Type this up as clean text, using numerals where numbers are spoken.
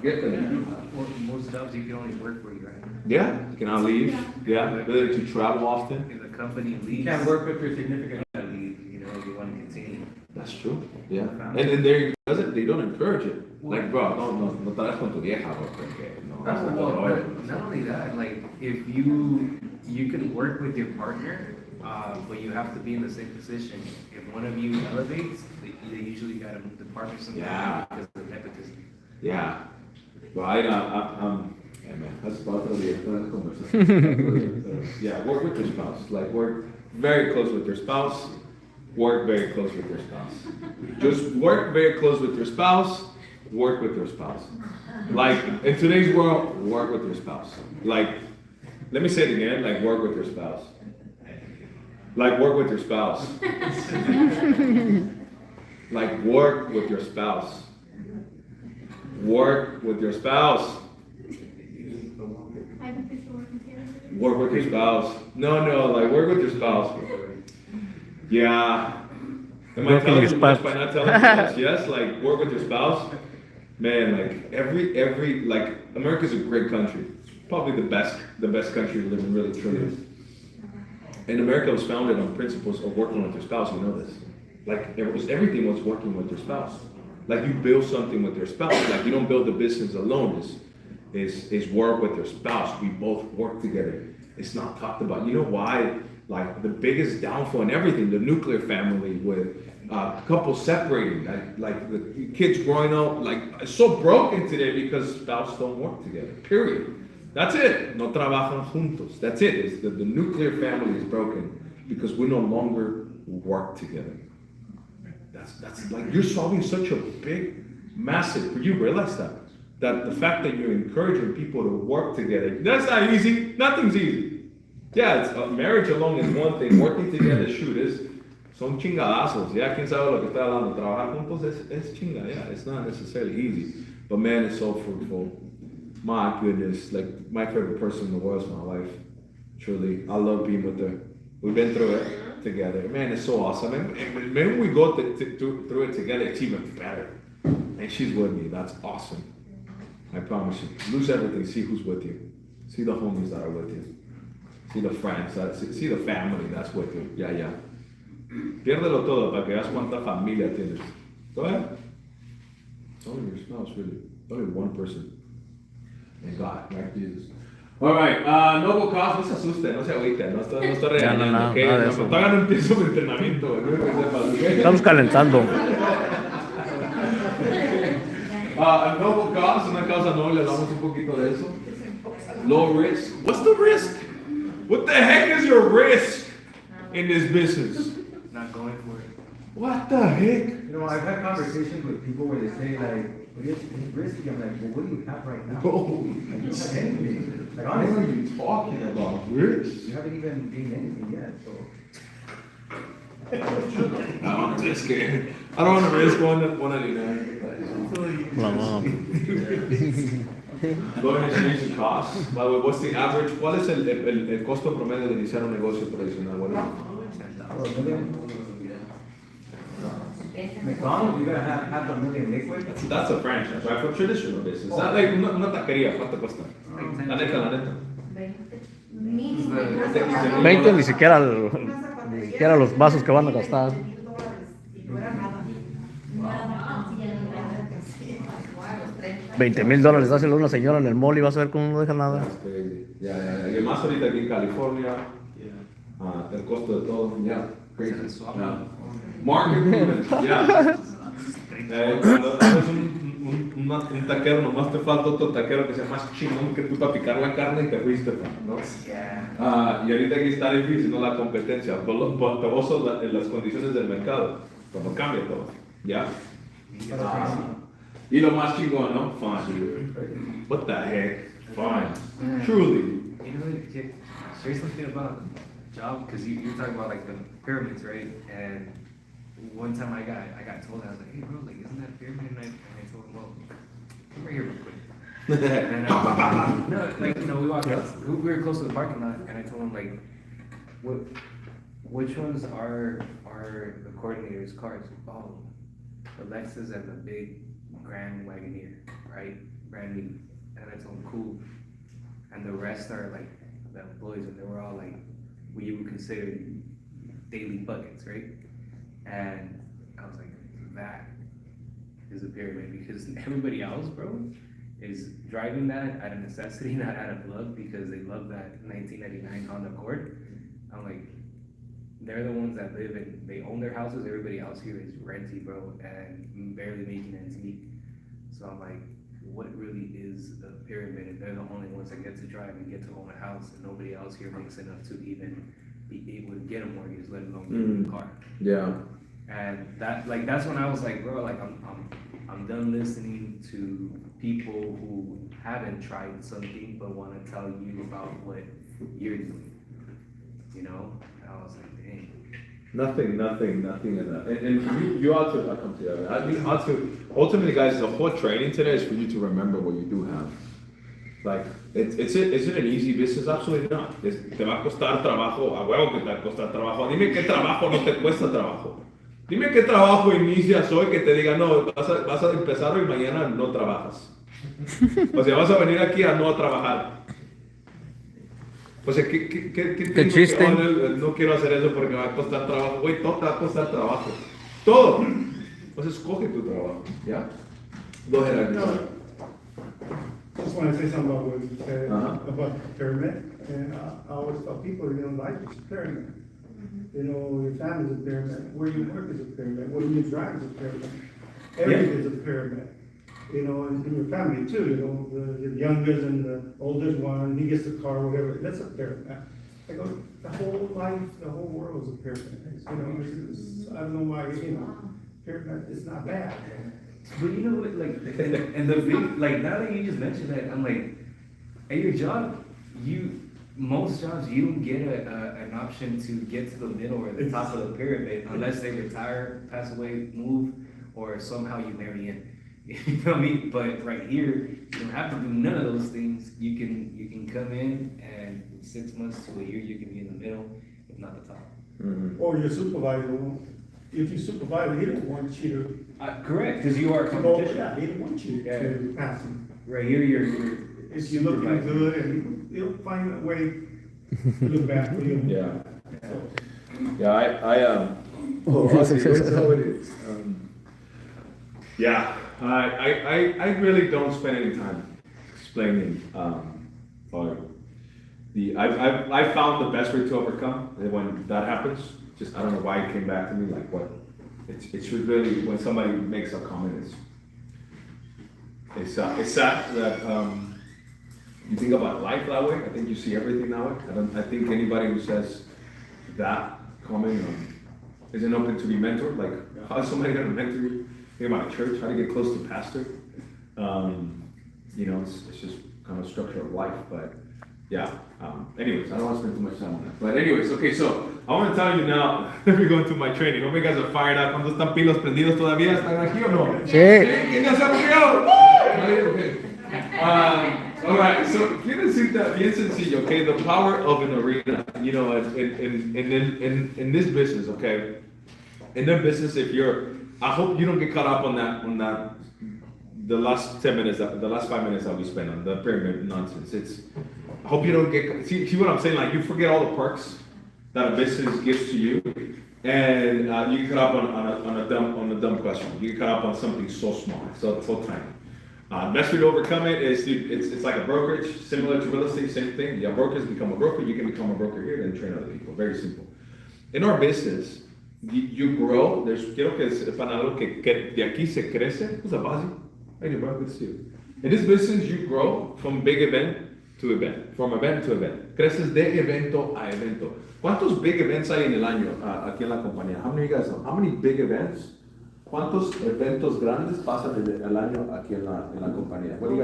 Forget that. Well, most jobs you can only work where you're at. Yeah, you cannot leave. Yeah, ability to travel often. If the company leaves, You can't work with your significant. leave, you know, you want to continue. That's true. Yeah. And then they don't encourage it. Like, bro, no te das con tu vieja, bro, porque no. But not only that, like if you can work with your partner, but you have to be in the same position. If one of you elevates, they usually gotta move the partner sometimes because of nepotism. Yeah. Well, yeah, man, that's about the conversation. Yeah, work with your spouse. Like, work very close with your spouse. Work very close with your spouse. Just work very close with your spouse. Work with your spouse. Like, in today's world, work with your spouse. Like, let me say it again, like, work with your spouse. Like, work with your spouse. Like, work with your spouse. Work with your spouse. Work with your spouse. No, like, work with your spouse. Yeah. Am I telling you yes by not telling you yes? Yes, like, work with your spouse. Man, like, every, like, America's a great country. Probably the best country to live in, really, truly. And America was founded on principles of working with your spouse, you know this. Like, everything was working with your spouse. Like, you build something with your spouse. Like, you don't build a business alone. Is work with your spouse. We both work together. It's not talked about. You know why? Like, the biggest downfall in everything, the nuclear family with couples separating, like the kids growing up, like, it's so broken today because spouses don't work together, period. That's it. No trabajan juntos. That's it. It's the nuclear family is broken because we no longer work together. That's like, you're solving such a big, massive, you realize that the fact that you're encouraging people to work together, that's not easy. Nothing's easy. Yeah, it's, marriage alone is one thing. Working together, son chingadazos. Yeah, quién sabe lo que está hablando. Trabajar juntos es chinga. Yeah, it's not necessarily easy, but man, it's so fruitful. My goodness, like, my favorite person in the world is my wife. Truly, I love being with her. We've been through it together. Man, it's so awesome. And when we go through it together, it's even better. And she's with me. That's awesome. I promise you. Lose everything. See who's with you. See the homies that are with you. See the friends. See the family that's with you. Yeah. Piérdelo todo para que veas cuánta familia tienes. Go ahead. It's only your spouse, really. Only one person. And God, right? Jesus. All right, Noble Cause, no se asuste, no se agüite, no estoy regañando, ¿ok? Todavía no empiezo mi entrenamiento, Estamos calentando. Noble Cause, una causa noble, hablamos un poquito de eso. Low risk. What's the risk? What the heck is your risk in this business? Not going for it. What the heck? You know, I've had conversations with people where they say, like, well, it's risky. I'm like, well, what do you have right now? Oh, You don't have anything. Like, what are honestly, you talking about? Risk? you haven't even gained anything yet, so. I don't want to risk it. I don't want to risk 199. Go ahead and change the cost. By the way, what's the average? ¿Cuál es el costo promedio de iniciar un negocio tradicional? What is it? McDonald's, you gotta have the million liquid. That's a franchise, right? For traditional business. Not like una taquería, ¿cuánto cuesta? La neta. 20 ni siquiera los vasos que van a gastar. $20,000, dáselo a una señora en el mall y vas a ver cómo no deja nada. Ya. Y más ahorita aquí en California, el costo de todo, ya. Crazy. Market improvement, ya. Cuando eres un taquero, nomás te falta otro taquero que sea más chingón que tú para picar la carne y te fuiste, ¿no? Y ahorita aquí está difícil, ¿no? La competencia, pero vos en las condiciones del mercado, cuando cambia todo, ¿ya? Y lo más chingón, ¿no? Fine. What the heck? Fine. Truly. You know, say something about job, because you're talking about like the pyramids, right? And one time I got told, I was like, hey bro, like, isn't that a pyramid? And I told him, well, come right here real quick. And no, like, you know, we walked out, we were close to the parking lot, and I told him, like, which ones are the coordinators' cars? Oh, the Lexus and the big Grand Wagoneer, right? brand new. And I told him, cool. And the rest are like the employees, and they were all like, what you would consider daily buckets, right? And I was like, that is a pyramid, because everybody else, bro, is driving that out of necessity, not out of love, because they love that 1999 Honda Accord. I'm like, they're the ones that live in, they own their houses, everybody else here is renty, bro, and barely making ends meet. So I'm like, what really is a pyramid if they're the only ones that get to drive and get to own a house, and nobody else here makes enough to even be able to get a mortgage, let alone get a car? Yeah. And that, like, that's when I was like, bro, like, I'm done listening to people who haven't tried something but want to tell you about what you're doing, you know? I was like, dang. Nothing in that. And you ought to come together. I think ultimately, guys, the whole training today is for you to remember what you do have. Like, is it an easy business? Absolutely not. Te va a costar trabajo, a huevo que te va a costar trabajo. Dime qué trabajo no te cuesta trabajo. Dime qué trabajo inicias hoy que te diga, no, vas a empezar hoy y mañana no trabajas. O sea, vas a venir aquí a no trabajar. O sea, ¿qué chiste? No quiero hacer eso porque me va a costar trabajo. Güey, todo te va a costar trabajo. Todo. Entonces, escoge tu trabajo. ¿Ya? Go ahead, No. Just want to say something about what you said about the pyramid. And I always tell people, life is a pyramid. Your family is a pyramid. Where you work is a pyramid. What you drive is a pyramid. Everything is a pyramid. In your family too, the youngest and the oldest one, he gets the car, whatever, that's a pyramid. I go, the whole life, the whole world is a pyramid. I don't know why, pyramid is not bad. But you know what, like, and the big, like, now that you just mentioned that, I'm like, at your job, most jobs, you don't get an option to get to the middle or the top of the pyramid unless they retire, pass away, move, or somehow you marry in. You feel me? But right here, you don't have to do none of those things. You can come in, and in 6 months to a year, you can be in the middle, if not the top. Mm-hmm. Or your supervisor, if you supervise, he don't want you Correct, because you are to go, competition. yeah, he don't want you to pass him. Right here, you're If you're looking supervising. good, and he'll find a way to look back for you. Yeah. So, Yeah, honestly, that's how it is. Yeah, I really don't spend any time explaining, or I found the best way to overcome when that happens. Just, I don't know why it came back to me, like what, it's really, when somebody makes a comment, it's sad that, you think about life that way. I think you see everything that way. I think anybody who says that comment isn't open to be mentored. Like, how is somebody gonna mentor you? Think about a church, how to get close to pastor. It's just kind of structure of life. But yeah. Anyways, I don't want to spend too much time on that. But anyways, okay. So I want to tell you now. Let me go into my training. Hope you guys are fired up. ¿Cuántos están pilos prendidos todavía? ¿Están aquí o no? Sí. ¿Quién ya se aburrió? All right, so quiero decirte bien sencillo, okay? The power of an arena, in this business, okay? In the business, I hope you don't get caught up on that, the last 10 minutes, the last 5 minutes that we spent on the pyramid nonsense. I hope you don't get, see what I'm saying? Like, you forget all the perks that a business gives to you, and you get caught up on a dumb question. You get caught up on something so small, so tiny. Best way to overcome it is it's like a brokerage, similar to real estate, same thing. Yeah, brokers become a broker. You can become a broker here and train other people. Very simple. In our business, you grow. Quiero que sepan algo que de aquí se crece. Who's that, Bazi? Hey, bro, good to see you. In this business, you grow from big event to event, from event to event. Creces de evento a evento. ¿Cuántos big events hay en el año aquí en la compañía? How many you guys know? How many big events? ¿Cuántos eventos grandes pasan al año aquí en la compañía? What do you guys